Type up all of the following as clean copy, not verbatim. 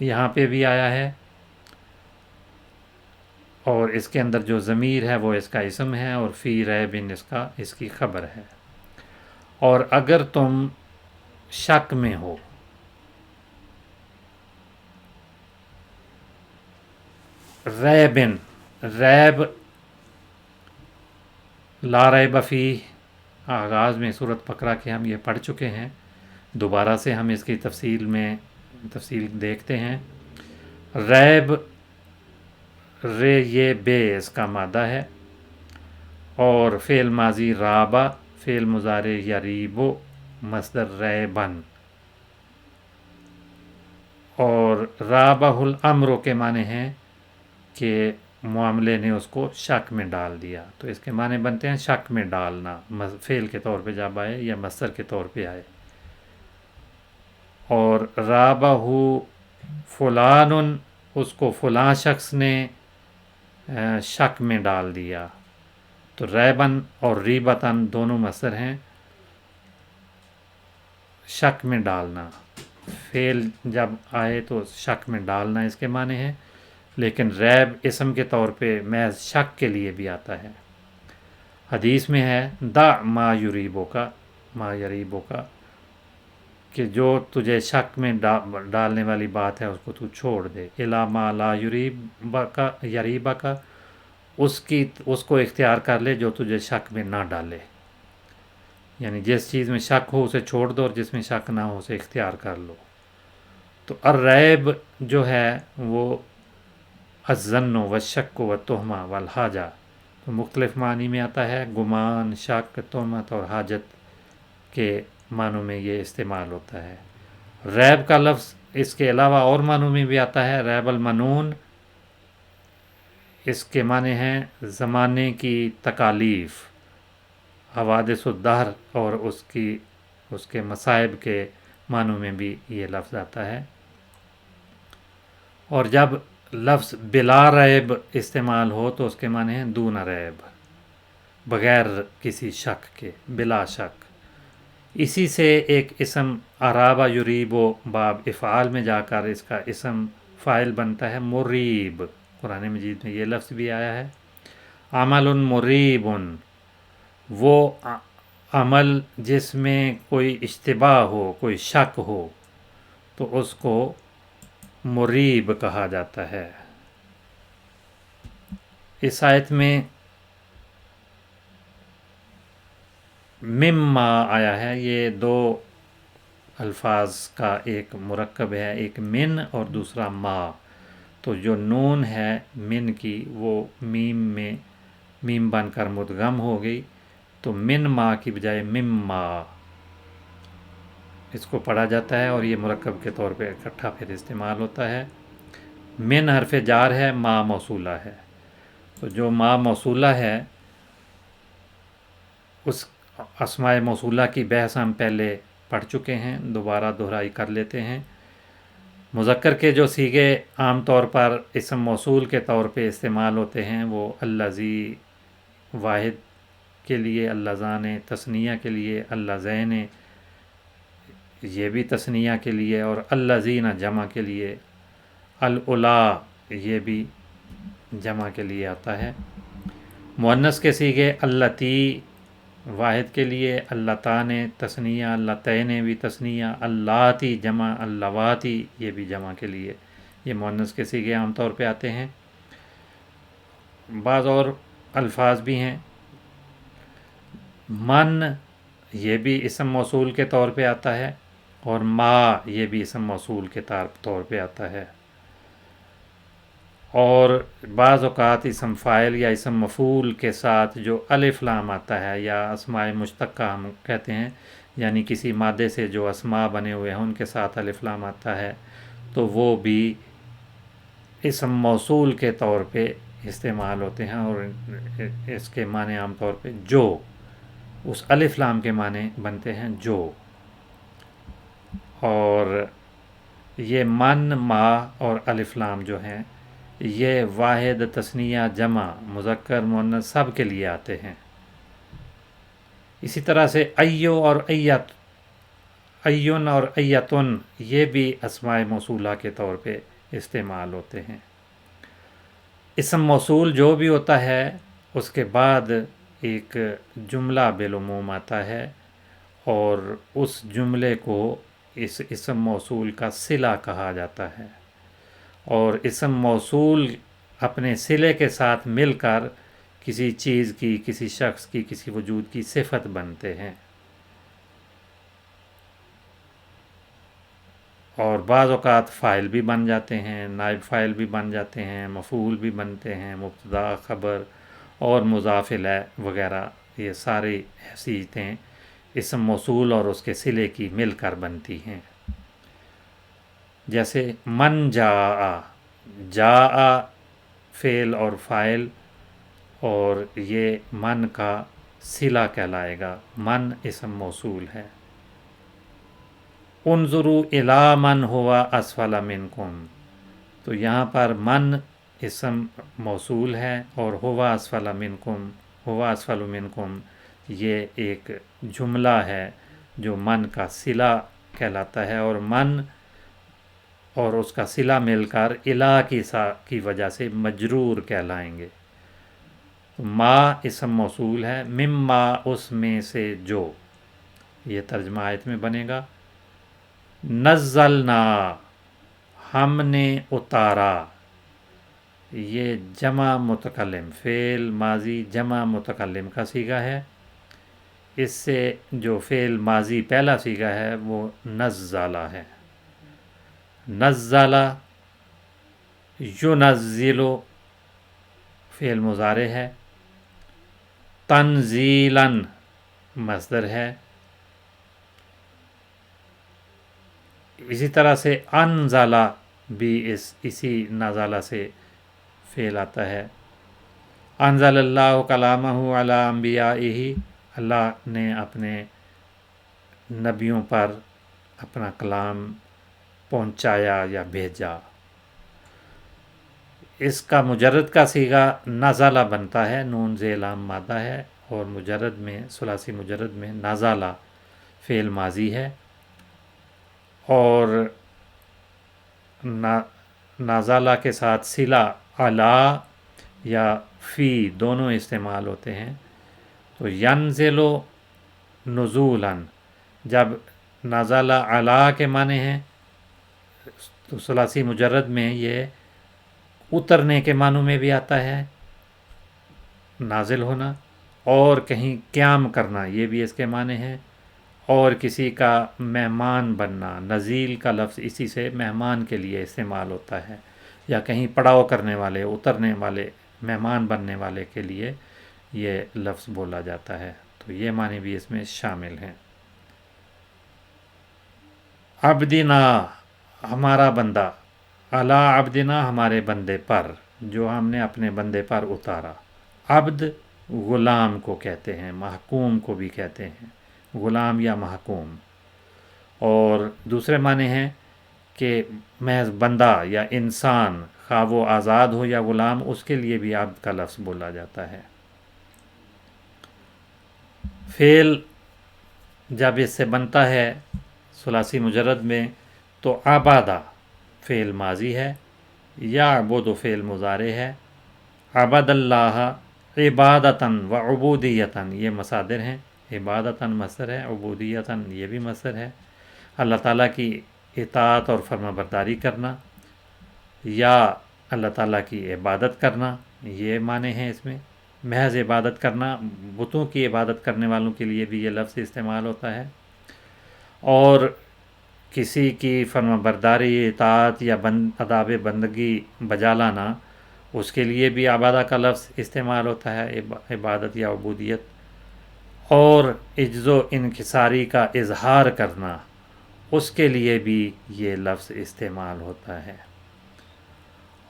یہاں پہ بھی آیا ہے، اور اس کے اندر جو ضمیر ہے وہ اس کا اسم ہے، اور فی ریب اس کی خبر ہے۔ اور اگر تم شک میں ہو، ریبن، ریب لا ریب فیہ، آغاز میں سورۃ بقرہ کے ہم یہ پڑھ چکے ہیں، دوبارہ سے ہم اس کی تفصیل دیکھتے ہیں۔ ریب، رے یہ بے اس کا مادہ ہے، اور فعل ماضی رابا، فعل مضارع یریبو، مصدر ریبن، اور رابہ الامر کے معنی ہیں کہ معاملے نے اس کو شک میں ڈال دیا، تو اس کے معنی بنتے ہیں شک میں ڈالنا، فعل کے طور پہ جب آئے یا مصدر کے طور پہ آئے۔ اور رابہ فلان، اس کو فلاں شخص نے شک میں ڈال دیا، تو ریبن اور ریبتن دونوں مصدر ہیں، شک میں ڈالنا، فعل جب آئے تو شک میں ڈالنا اس کے معنی ہے، لیکن ریب اسم کے طور پہ محض شک کے لیے بھی آتا ہے۔ حدیث میں ہے دا ما یریبو کا کہ جو تجھے شک میں ڈالنے والی بات ہے اس کو تو چھوڑ دے، الا ما لا یریبا کا، اس کو اختیار کر لے جو تجھے شک میں نہ ڈالے، یعنی جس چیز میں شک ہو اسے چھوڑ دو، اور جس میں شک نہ ہو اسے اختیار کر لو۔ تو الریب جو ہے وہ الظن والشک والتہمہ والحاجہ، تو مختلف معنی میں آتا ہے، گمان، شک، تہمت اور حاجت کے معنوں میں یہ استعمال ہوتا ہے۔ ریب کا لفظ اس کے علاوہ اور معنوں میں بھی آتا ہے، ریب المنون، اس کے معنی ہیں زمانے کی تکالیف، حوادث الدہر، اور اس کے مصائب کے معنوں میں بھی یہ لفظ آتا ہے۔ اور جب لفظ بلا ریب استعمال ہو تو اس کے معنی ہیں دون ریب، بغیر کسی شک کے، بلا شک۔ اسی سے ایک اسم عرابہ یریبو باب افعال میں جا کر اس کا اسم فاعل بنتا ہے مریب، قرآن مجید میں یہ لفظ بھی آیا ہے، عمل مریب، وہ عمل جس میں کوئی اشتباہ ہو، کوئی شک ہو، تو اس کو مریب کہا جاتا ہے۔ اس آیت میں مما آیا ہے، یہ دو الفاظ کا ایک مرکب ہے، ایک من اور دوسرا ما، تو جو نون ہے من کی وہ میم بن کر مدغم ہو گئی، تو من ما کی بجائے مما اس کو پڑھا جاتا ہے، اور یہ مرکب کے طور پہ اکٹھا پھر استعمال ہوتا ہے۔ من حرف جار ہے، ما موصولہ ہے، تو جو ما موصولہ ہے اس اسماء موصولہ کی بحث ہم پہلے پڑھ چکے ہیں، دوبارہ دہرائی کر لیتے ہیں۔ مذکر کے جو صیغے عام طور پر اسم موصول کے طور پہ استعمال ہوتے ہیں وہ اللذی واحد کے لیے، اللذان تثنیہ کے لیے، اللذین یہ بھی تثنیہ کے لیے، اور اللذین جمع کے لیے، الاولا یہ بھی جمع کے لیے آتا ہے۔ مؤنث کے صیغے اللتی واحد کے لیے، اللتان تثنیہ، اللتین بھی تثنیہ، اللاتی جمع، اللواتی یہ بھی جمع کے لیے، یہ مؤنث کے صیغے عام طور پہ آتے ہیں۔ بعض اور الفاظ بھی ہیں، من یہ بھی اسم موصول کے طور پہ آتا ہے، اور ما یہ بھی اسم موصول کے طور پہ آتا ہے، اور بعض اوقات اسم فاعل یا اسم مفعول کے ساتھ جو الف لام آتا ہے، یا اسماء مشتقہ ہم کہتے ہیں، یعنی کسی مادے سے جو اسماء بنے ہوئے ہیں ان کے ساتھ الف لام آتا ہے، تو وہ بھی اسم موصول کے طور پہ استعمال ہوتے ہیں، اور اس کے معنی عام طور پہ جو، اس الف لام کے معنی بنتے ہیں جو۔ اور یہ من، ما اور الف لام جو ہیں یہ واحد، تثنیہ، جمع، مذکر، مؤنث سب کے لیے آتے ہیں۔ اسی طرح سے ایو اور ایت ایون اور ایتن یہ بھی اسماء موصولہ کے طور پہ استعمال ہوتے ہیں۔ اسم موصول جو بھی ہوتا ہے اس کے بعد ایک جملہ بالعموم آتا ہے، اور اس جملے کو اس اسم موصول کا صلہ کہا جاتا ہے، اور اسم موصول اپنے صلے کے ساتھ مل کر کسی چیز کی، کسی شخص کی، کسی وجود کی صفت بنتے ہیں۔ اور بعض اوقات فاعل بھی بن جاتے ہیں، نائب فاعل بھی بن جاتے ہیں، مفعول بھی بنتے ہیں، مبتدا، خبر اور مضاف الیہ وغیرہ، یہ ساری حیثیتیں اسم موصول اور اس کے صلے کی مل کر بنتی ہیں۔ جیسے من جاء، جاء فعل اور فاعل، اور یہ من کا صلہ کہلائے گا، من اسم موصول ہے۔ انظروا الی من هو اسفل منکم، تو یہاں پر من اسم موصول ہے، اور هو اسفل منکم، هو اسفل منکم یہ ایک جملہ ہے جو من کا صلہ کہلاتا ہے، اور من اور اس کا صلہ مل کر الی کی وجہ سے مجرور کہلائیں گے۔ ما اسم موصول ہے، مما اس میں سے جو، یہ ترجمہ آیت میں بنے گا۔ نزلنا ہم نے اتارا، یہ جمع متکلم، فعل ماضی جمع متکلم کا صیغہ ہے۔ اس سے جو فعل ماضی پہلا صیغہ ہے وہ نزلہ ہے۔ نزلہ، ینزل فعل مضارع ہے، تنزیلاً مصدر ہے۔ اسی طرح سے انزلہ بھی اسی نزلہ سے فعل آتا ہے۔ انزل اللہ کلامہ علی انبیائہ، اللہ نے اپنے نبیوں پر اپنا کلام پہنچایا یا بھیجا۔ اس کا مجرد کا صیغہ نزلہ بنتا ہے، نون زیر لام مادہ ہے، اور مجرد میں، ثلاثی مجرد میں نزلہ فعل ماضی ہے، اور نازلہ کے ساتھ صلہ علی یا فی دونوں استعمال ہوتے ہیں۔ تو ینزل نزولاً، جب نازلہ علی کے معنی ہیں تو ثلاثی مجرد میں یہ اترنے کے معنوں میں بھی آتا ہے، نازل ہونا، اور کہیں قیام کرنا یہ بھی اس کے معنی ہیں، اور کسی کا مہمان بننا، نزیل کا لفظ اسی سے مہمان کے لیے استعمال ہوتا ہے، یا کہیں پڑاؤ کرنے والے، اترنے والے، مہمان بننے والے کے لیے یہ لفظ بولا جاتا ہے، تو یہ معنی بھی اس میں شامل ہیں۔ عبدنا ہمارا بندہ، علی عبدنا ہمارے بندے پر، جو ہم نے اپنے بندے پر اتارا۔ عبد غلام کو کہتے ہیں، محکوم کو بھی کہتے ہیں، غلام یا محکوم، اور دوسرے معنی ہیں کہ محض بندہ یا انسان، خواہ وہ آزاد ہو یا غلام، اس کے لیے بھی عبد کا لفظ بولا جاتا ہے۔ فعل جب اس سے بنتا ہے ثلاثی مجرد میں تو عبادہ فعل ماضی ہے، یعبد فعل مضارع ہے، عبد اللہ عبادتاً و عبودیتاً یہ مصادر ہیں، عبادتاً مصدر ہے، عبودیتاً یہ بھی مصدر ہے۔ اللہ تعالیٰ کی اطاعت اور فرما برداری کرنا یا اللہ تعالیٰ کی عبادت کرنا، یہ معنی ہیں اس میں۔ محض عبادت کرنا، بتوں کی عبادت کرنے والوں کے لیے بھی یہ لفظ استعمال ہوتا ہے، اور کسی کی فرما برداری، اطاعت یا آداب بندگی بجا لانا، اس کے لیے بھی عبادہ کا لفظ استعمال ہوتا ہے، عبادت یا عبودیت، اور عجز و انکساری کا اظہار کرنا، اس کے لیے بھی یہ لفظ استعمال ہوتا ہے،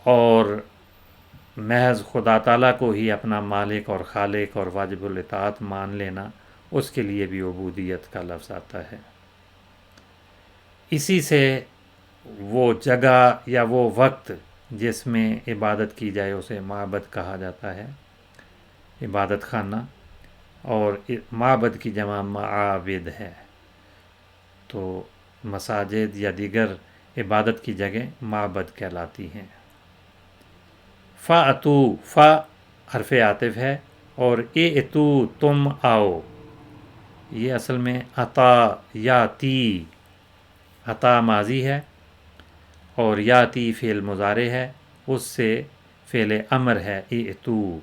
اور محض خدا تعالیٰ کو ہی اپنا مالک اور خالق اور واجب الاطاعت مان لینا، اس کے لیے بھی عبودیت کا لفظ آتا ہے۔ اسی سے وہ جگہ یا وہ وقت جس میں عبادت کی جائے اسے معبد کہا جاتا ہے، عبادت خانہ، اور معبد کی جمع معابد ہے۔ تو مساجد یا دیگر عبادت کی جگہ معبد کہلاتی ہیں۔ فَأْتُو، فا حرف عاطف ہے، اور اِئْتُو تم آؤ، یہ اصل میں عطا یا تی، عطا ماضی ہے اور یاتی فعل مضارع ہے، اس سے فعل امر ہے اِئْتُو،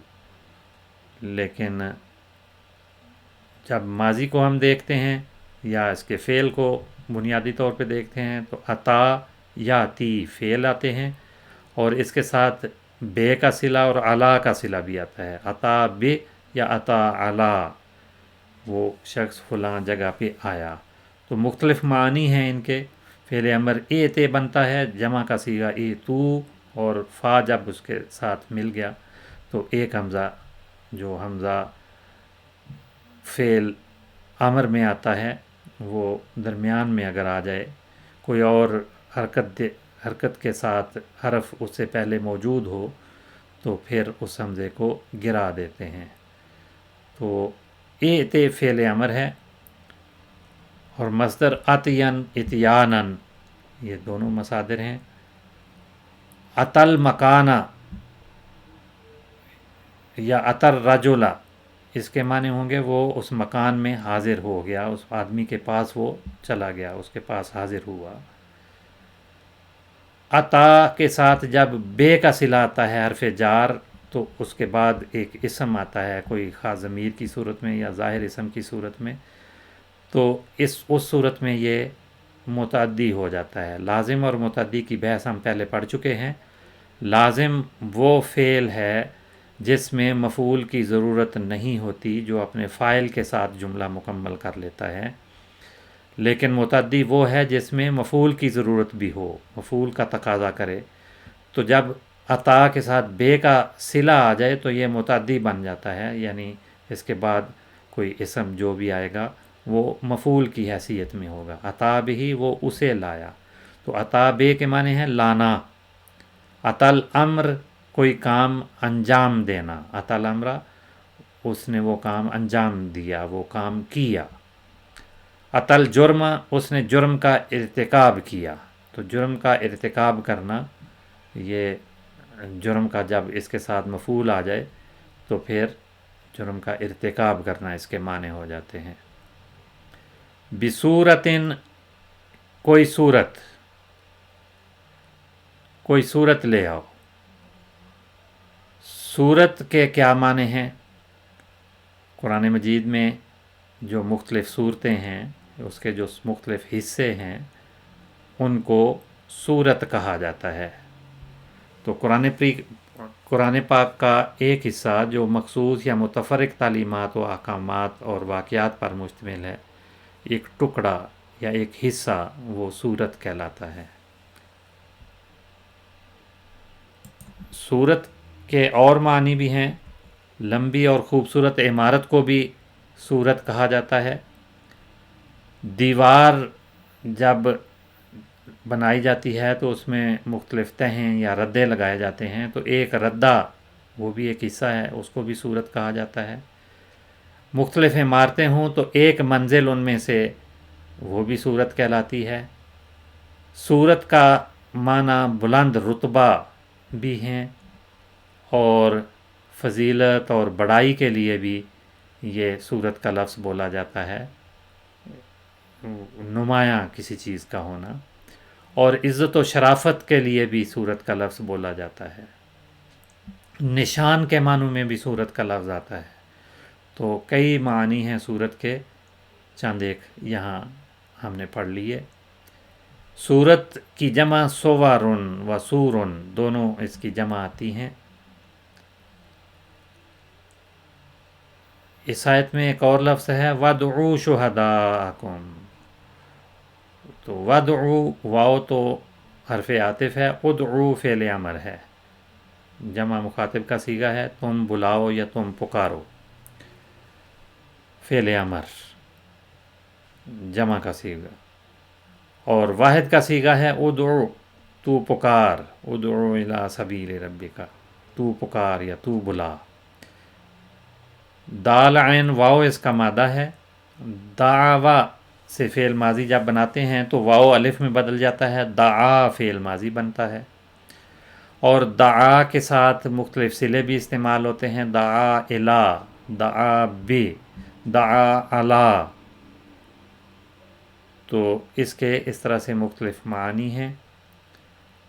لیکن جب ماضی کو ہم دیکھتے ہیں یا اس کے فعل کو بنیادی طور پہ دیکھتے ہیں تو عطا یاتی فعل آتے ہیں، اور اس کے ساتھ بے کا صلہ اور علا کا صلہ بھی آتا ہے، عطا بے یا عطا علا، وہ شخص فلاں جگہ پہ آیا۔ تو مختلف معنی ہیں ان کے۔ فعل امر ایتے بنتا ہے، جمع کا صیغہ ایتو، اور فا جب اس کے ساتھ مل گیا تو ایک حمزہ جو حمزہ فعل امر میں آتا ہے وہ درمیان میں اگر آ جائے، کوئی اور حرکت کے ساتھ حرف اس سے پہلے موجود ہو تو پھر اس حمزے کو گرا دیتے ہیں۔ تو ایتے فعل امر ہے، اور مصدر عطین اتیانن، یہ دونوں مصادر ہیں۔ عطل مکانہ یا عطر رجلا، اس کے معنی ہوں گے وہ اس مکان میں حاضر ہو گیا، اس آدمی کے پاس وہ چلا گیا، اس کے پاس حاضر ہوا۔ عطا کے ساتھ جب بے کا صلہ آتا ہے حرف جار، تو اس کے بعد ایک اسم آتا ہے، کوئی خاص ضمیر کی صورت میں یا ظاہر اسم کی صورت میں، تو اس صورت میں یہ متعدی ہو جاتا ہے۔ لازم اور متعدی کی بحث ہم پہلے پڑھ چکے ہیں۔ لازم وہ فعل ہے جس میں مفعول کی ضرورت نہیں ہوتی، جو اپنے فاعل کے ساتھ جملہ مکمل کر لیتا ہے، لیکن متعدی وہ ہے جس میں مفعول کی ضرورت بھی ہو، مفعول کا تقاضا کرے۔ تو جب عطا کے ساتھ بے کا صلہ آ جائے تو یہ متعدی بن جاتا ہے، یعنی اس کے بعد کوئی اسم جو بھی آئے گا وہ مفعول کی حیثیت میں ہوگا۔ عطا بھی وہ اسے لایا، تو عطا بے کے معنی ہے لانا۔ عطل امر کوئی کام انجام دینا، عطل امرہ اس نے وہ کام انجام دیا، وہ کام کیا۔ عطل جرم اس نے جرم کا ارتکاب کیا، تو جرم کا ارتکاب کرنا، یہ جرم کا جب اس کے ساتھ مفعول آ جائے تو پھر جرم کا ارتکاب کرنا اس کے معنی ہو جاتے ہیں۔ بصورتن کوئی صورت، کوئی صورت لے آؤ۔ صورت کے کیا معنی ہیں؟ قرآن مجید میں جو مختلف صورتیں ہیں، اس کے جو مختلف حصے ہیں، ان کو صورت کہا جاتا ہے۔ تو قرآن پاک کا ایک حصہ جو مخصوص یا متفرق تعلیمات و احکامات اور واقعات پر مشتمل ہے، ایک ٹکڑا یا ایک حصہ، وہ صورت کہلاتا ہے۔ صورت کے اور معنی بھی ہیں۔ لمبی اور خوبصورت عمارت کو بھی صورت کہا جاتا ہے۔ دیوار جب بنائی جاتی ہے تو اس میں مختلف تہیں یا ردے لگائے جاتے ہیں، تو ایک ردہ وہ بھی ایک حصہ ہے، اس کو بھی صورت کہا جاتا ہے۔ مختلف عمارتیں ہوں تو ایک منزل ان میں سے وہ بھی صورت کہلاتی ہے۔ صورت کا معنی بلند رتبہ بھی ہیں، اور فضیلت اور بڑائی کے لیے بھی یہ صورت کا لفظ بولا جاتا ہے، نمایاں کسی چیز کا ہونا، اور عزت و شرافت کے لیے بھی صورت کا لفظ بولا جاتا ہے۔ نشان کے معنوں میں بھی صورت کا لفظ آتا ہے۔ تو کئی معنی ہیں صورت کے، چند ایک یہاں ہم نے پڑھ لیے۔ صورت کی جمع صورن و سورن، دونوں اس کی جمع آتی ہیں۔ اس آیت میں ایک اور لفظ ہے وَادْعُوا شُهَدَاءَکُمْ، تو وَادْعُوا واو تو حرف عاطف ہے، ادعو فعل امر ہے، جمع مخاطب کا صیغہ ہے، تم بلاؤ یا تم پکارو، فعل امر جمع کا صیغہ، اور واحد کا صیغہ ہے ادعو، تو پکار، ادعو الی سبیل ربک، تو پکار یا تو بلا۔ دال عین واو اس کا مادہ ہے۔ دعوا سے فعل ماضی جب بناتے ہیں تو واو الف میں بدل جاتا ہے، دعا فعل ماضی بنتا ہے۔ اور دعا کے ساتھ مختلف صلے بھی استعمال ہوتے ہیں، دعا الا، دعا بی، دعا علا، تو اس کے اس طرح سے مختلف معانی ہیں۔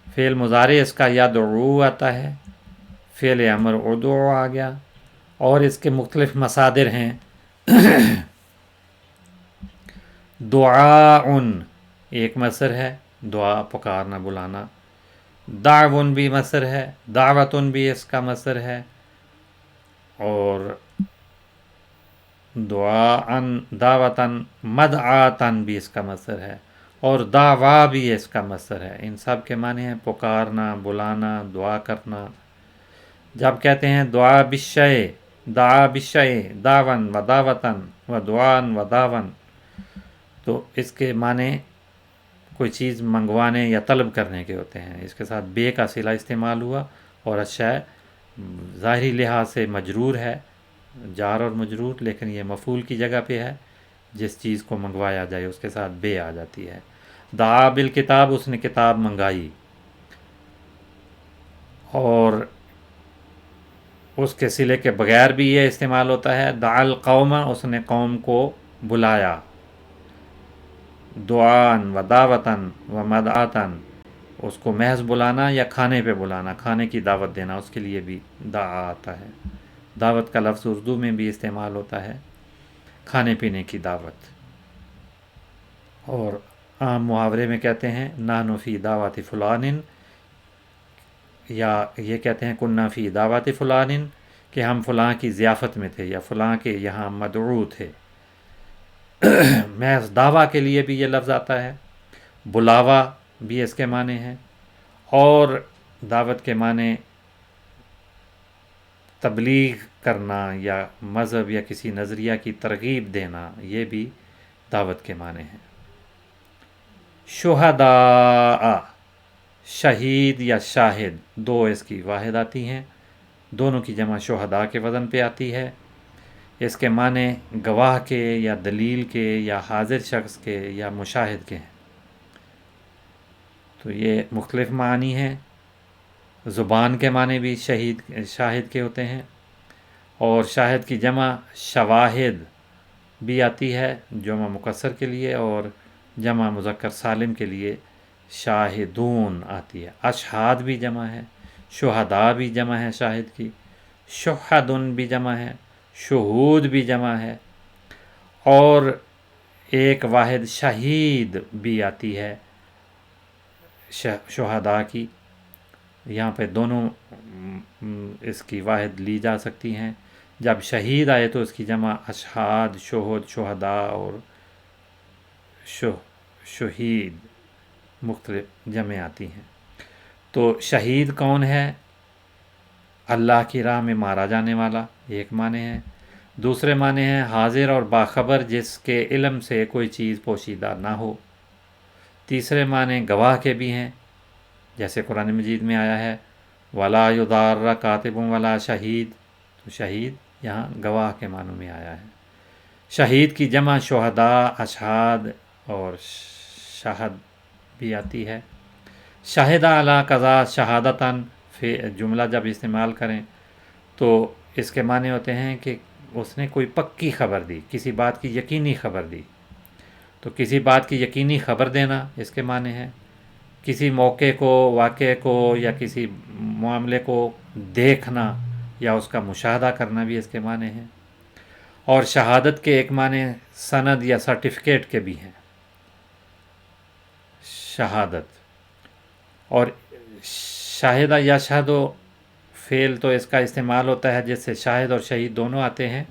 فعل مضارع اس کا یدعو آتا ہے، فعل امر ادعو آ گیا، اور اس کے مختلف مصادر ہیں۔ دعاء ایک مصدر ہے، دعا پکارنا بلانا، دعون بھی مصدر ہے، دعوتن بھی اس کا مصدر ہے، اور دعاءن دعوتن مدعاتن بھی اس کا مصدر ہے، اور دعوا بھی اس کا مصدر ہے۔ ان سب کے معنی ہیں پکارنا، بلانا، دعا کرنا۔ جب کہتے ہیں دعا بالشیء، دعا بالشیء، دعون و دعوتن و دعان و دعون، تو اس کے معنی کوئی چیز منگوانے یا طلب کرنے کے ہوتے ہیں۔ اس کے ساتھ بے کا صلہ استعمال ہوا، اور الشیء ظاہری لحاظ سے مجرور ہے، جار اور مجرور، لیکن یہ مفعول کی جگہ پہ ہے، جس چیز کو منگوایا جائے اس کے ساتھ بے آ جاتی ہے۔ دعا بالکتاب، اس نے کتاب منگائی، اور اس کے صلے کے بغیر بھی یہ استعمال ہوتا ہے، دعا القوم، اس نے قوم کو بلایا، دعان و دعوتن و مدعاتن، اس کو محض بلانا یا کھانے پہ بلانا، کھانے کی دعوت دینا، اس کے لیے بھی دعا آتا ہے۔ دعوت کا لفظ اردو میں بھی استعمال ہوتا ہے، کھانے پینے کی دعوت۔ اور عام محاورے میں کہتے ہیں نحن فی دعوت فلان، یا یہ کہتے ہیں کننا فی دعوت فلان، کہ ہم فلاں کی ضیافت میں تھے یا فلاں کے یہاں مدعو تھے۔ محض دعویٰ کے لیے بھی یہ لفظ آتا ہے، بلاوا بھی اس کے معنی ہیں، اور دعوت کے معنی تبلیغ کرنا یا مذہب یا کسی نظریہ کی ترغیب دینا، یہ بھی دعوت کے معنی ہیں۔ شہداء، شہید یا شاہد، دو اس کی واحد آتی ہیں، دونوں کی جمع شہداء کے وزن پہ آتی ہے۔ اس کے معنی گواہ کے یا دلیل کے یا حاضر شخص کے یا مشاہد کے ہیں۔ تو یہ مختلف معنی ہیں۔ زبان کے معنی بھی شاہد کے ہوتے ہیں، اور شاہد کی جمع شواہد بھی آتی ہے جمع مکسر کے لیے، اور جمع مذکر سالم کے لیے شاہدون آتی ہے۔ اشہاد بھی جمع ہے، شہداء بھی جمع ہے شاہد کی، شہدن بھی جمع ہے، شہود بھی جمع ہے، اور ایک واحد شہید بھی آتی ہے شہداء کی۔ یہاں پہ دونوں اس کی واحد لی جا سکتی ہیں۔ جب شہید آئے تو اس کی جمع اشہاد، شہود، شہداء اور شہید مختلف جمع آتی ہیں۔ تو شہید کون ہے؟ اللہ کی راہ میں مارا جانے والا، ایک معنی ہے۔ دوسرے معنی ہیں حاضر اور باخبر، جس کے علم سے کوئی چیز پوشیدہ نہ ہو۔ تیسرے معنی گواہ کے بھی ہیں، جیسے قرآن مجید میں آیا ہے وَلَا يُضَارَّ كَاتِبٌ وَلَا شَهِيدٌ، تو شہید یہاں گواہ کے معنوں میں آیا ہے۔ شہید کی جمع شہداء، اشہاد اور شاہد بھی آتی ہے۔ شاہد علی قضا شہادتاً، جملہ جب استعمال کریں تو اس کے معنی ہوتے ہیں کہ اس نے کوئی پکی خبر دی، کسی بات کی یقینی خبر دی۔ تو کسی بات کی یقینی خبر دینا اس کے معنی ہے۔ کسی موقع کو، واقعے کو یا کسی معاملے کو دیکھنا یا اس کا مشاہدہ کرنا بھی اس کے معنی ہیں۔ اور شہادت کے ایک معنی سند یا سرٹیفکیٹ کے بھی ہیں، شہادت۔ اور شاہدہ یا شہدو فعل تو اس کا استعمال ہوتا ہے جس سے شاہد اور شہید دونوں آتے ہیں،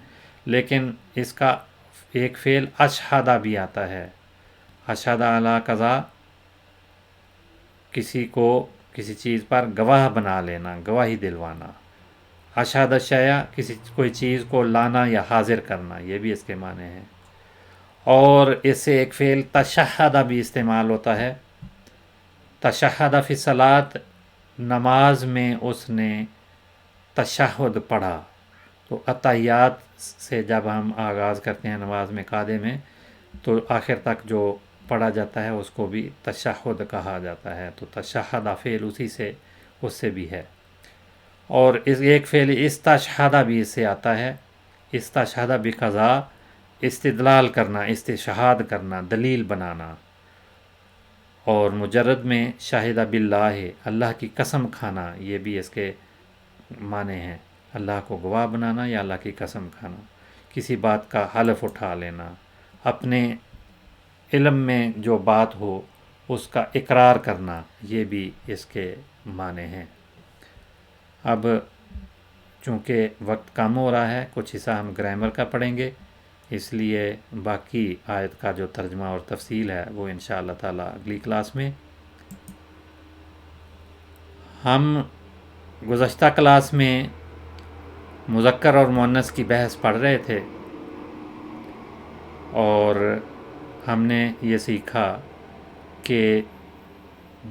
لیکن اس کا ایک فعل اشہدہ بھی آتا ہے۔ اشہدہ علی قضا، کسی کو کسی چیز پر گواہ بنا لینا، گواہی دلوانا۔ اشہد الشیء، کوئی چیز کو لانا یا حاضر کرنا، یہ بھی اس کے معنی ہیں۔ اور اس سے ایک فعل تشہد بھی استعمال ہوتا ہے۔ تشہد فی الصلاۃ، نماز میں اس نے تشہد پڑھا۔ تو اتحیات سے جب ہم آغاز کرتے ہیں نماز میں قاعدے میں، تو آخر تک جو پڑھا جاتا ہے اس کو بھی تشہد کہا جاتا ہے، تو تشہدہ فعل اسی سے اس سے بھی ہے۔ اور اس ایک فعل استشہدہ بھی اس سے آتا ہے، استشہدہ بقضا، استدلال کرنا، استشہاد کرنا، دلیل بنانا۔ اور مجرد میں شاہدہ باللہ، اللہ کی قسم کھانا، یہ بھی اس کے معنی ہیں، اللہ کو گواہ بنانا یا اللہ کی قسم کھانا، کسی بات کا حلف اٹھا لینا، اپنے علم میں جو بات ہو اس کا اقرار کرنا، یہ بھی اس کے معنی ہیں۔ اب چونکہ وقت کم ہو رہا ہے، کچھ حصہ ہم گرامر کا پڑھیں گے، اس لیے باقی آیت کا جو ترجمہ اور تفصیل ہے وہ انشاءاللہ تعالیٰ اگلی کلاس میں۔ ہم گزشتہ کلاس میں مذکر اور مؤنث کی بحث پڑھ رہے تھے، اور ہم نے یہ سیکھا کہ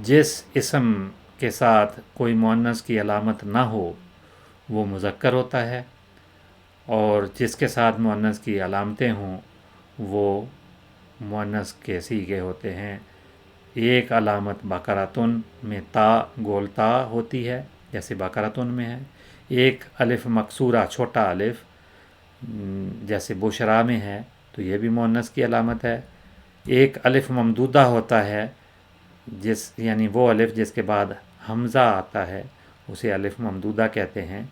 جس اسم کے ساتھ کوئی مؤنث کی علامت نہ ہو وہ مذکر ہوتا ہے، اور جس کے ساتھ مؤنث کی علامتیں ہوں وہ مؤنث کے صیغے ہوتے ہیں۔ ایک علامت بقرۃن میں تا گول تا ہوتی ہے، جیسے بقرۃن میں ہے۔ ایک الف مکسورہ چھوٹا الف جیسے بشرا میں ہے، تو یہ بھی مؤنث کی علامت ہے۔ ایک الف ممدودہ ہوتا ہے، یعنی وہ الف جس کے بعد حمزہ آتا ہے اسے الف ممدودہ کہتے ہیں۔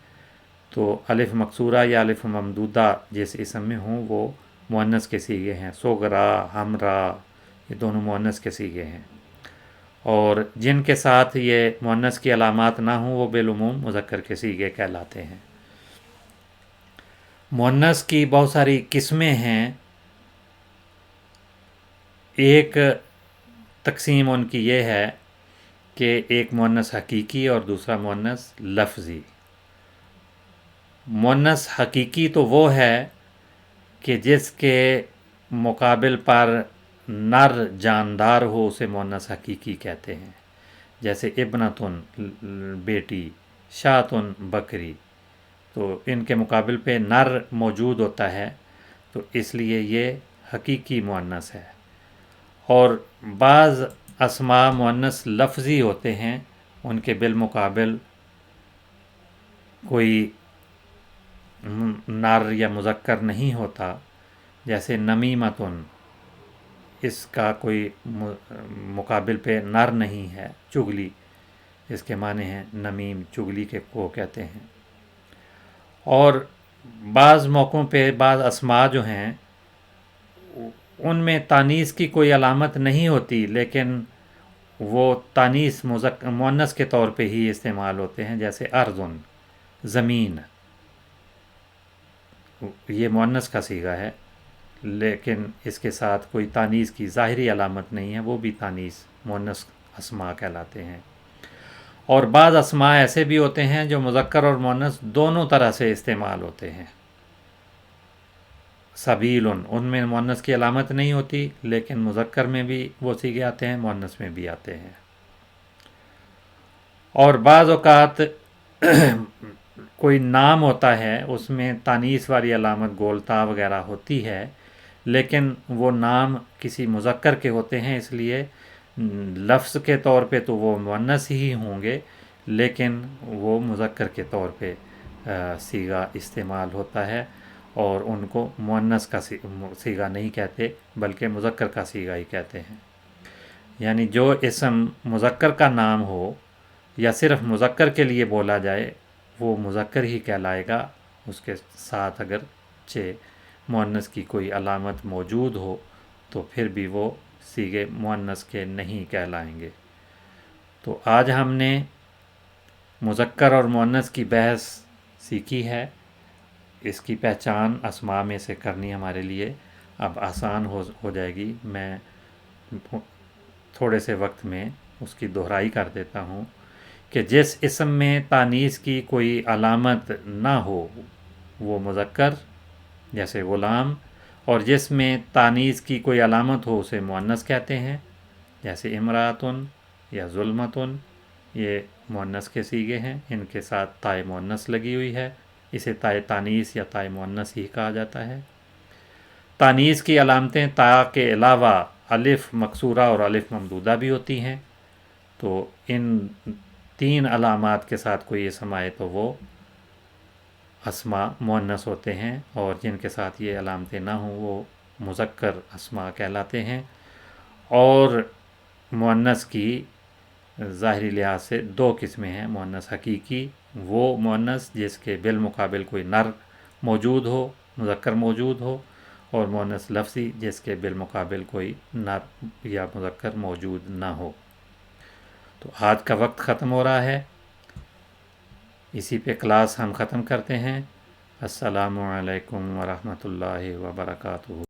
تو الف مکسورہ یا الف ممدودہ جس اسم میں ہوں وہ مؤنث کے صیغے ہیں۔ صغرا، حمرا، یہ دونوں مؤنث کے صیغے ہیں، اور جن کے ساتھ یہ مؤنث کی علامات نہ ہوں وہ بالعموم مذکر کے صیغے کہلاتے ہیں۔ مؤنث کی بہت ساری قسمیں ہیں۔ ایک تقسیم ان کی یہ ہے کہ ایک مؤنث حقیقی اور دوسرا مؤنث لفظی۔ مؤنث حقیقی تو وہ ہے کہ جس کے مقابل پر نر جاندار ہو اسے مؤنث حقیقی کہتے ہیں، جیسے ابنتن بیٹی، شاتن بکری، تو ان کے مقابل پہ نر موجود ہوتا ہے، تو اس لیے یہ حقیقی مؤنث ہے۔ اور بعض اسماء مؤنث لفظی ہوتے ہیں، ان کے بالمقابل کوئی نر یا مذکر نہیں ہوتا، جیسے نمیمتن، اس کا کوئی مقابل پہ نر نہیں ہے۔ چغلی، اس کے معنی ہیں نمیم، چغلی کے کو کہتے ہیں۔ اور بعض موقعوں پہ بعض اسماء جو ہیں ان میں تانیث کی کوئی علامت نہیں ہوتی، لیکن وہ تانیث مؤنث کے طور پہ ہی استعمال ہوتے ہیں، جیسے ارضن، زمین، یہ مؤنث کا صیغہ ہے لیکن اس کے ساتھ کوئی تانیث کی ظاہری علامت نہیں ہے، وہ بھی تانیث مؤنث اسماء کہلاتے ہیں۔ اور بعض اسماء ایسے بھی ہوتے ہیں جو مذکر اور مؤنث دونوں طرح سے استعمال ہوتے ہیں۔ سبیل، ان میں مؤنث کی علامت نہیں ہوتی لیکن مذکر میں بھی وہ صیغے آتے ہیں، مؤنث میں بھی آتے ہیں۔ اور بعض اوقات کوئی نام ہوتا ہے، اس میں تانیث والی علامت گولتا وغیرہ ہوتی ہے، لیکن وہ نام کسی مذکر کے ہوتے ہیں، اس لیے لفظ کے طور پہ تو وہ مؤنث ہی ہوں گے، لیکن وہ مذکر کے طور پہ صیغہ استعمال ہوتا ہے، اور ان کو مؤنث کا صیغہ نہیں کہتے بلکہ مذکر کا صیغہ ہی کہتے ہیں۔ یعنی جو اسم مذکر کا نام ہو یا صرف مذکر کے لیے بولا جائے وہ مذکر ہی کہلائے گا، اس کے ساتھ اگرچہ مؤنث کی کوئی علامت موجود ہو تو پھر بھی وہ صیغے مؤنث کے نہیں کہلائیں گے۔ تو آج ہم نے مذکر اور مؤنث کی بحث سیکھی ہے، اس کی پہچان اسماء میں سے کرنی ہمارے لیے اب آسان ہو جائے گی۔ میں تھوڑے سے وقت میں اس کی دہرائی کر دیتا ہوں کہ جس اسم میں تانیث کی کوئی علامت نہ ہو وہ مذکر، جیسے غلام، اور جس میں تانیث کی کوئی علامت ہو اسے مؤنث کہتے ہیں، جیسے امراتن یا ظلمتن، یہ مؤنث کے صیغے ہیں، ان کے ساتھ تائے مؤنث لگی ہوئی ہے، اسے تائے تانیث یا تائے مؤنث ہی کہا جاتا ہے۔ تانیث کی علامتیں تا کے علاوہ الف مکسورہ اور الف ممدودہ بھی ہوتی ہیں، تو ان 3 علامات کے ساتھ کوئی اسم آئے تو وہ اسماء مؤنث ہوتے ہیں، اور جن کے ساتھ یہ علامتیں نہ ہوں وہ مذکر اسماء کہلاتے ہیں۔ اور مؤنث کی ظاہری لحاظ سے 2 قسمیں ہیں، مؤنث حقیقی، وہ مؤنث جس کے بالمقابل کوئی نر موجود ہو، مذکر موجود ہو، اور مؤنث لفظی جس کے بالمقابل کوئی نر یا مذکر موجود نہ ہو۔ تو آج کا وقت ختم ہو رہا ہے، اسی پہ کلاس ہم ختم کرتے ہیں۔ السلام علیکم ورحمۃ اللہ وبرکاتہ۔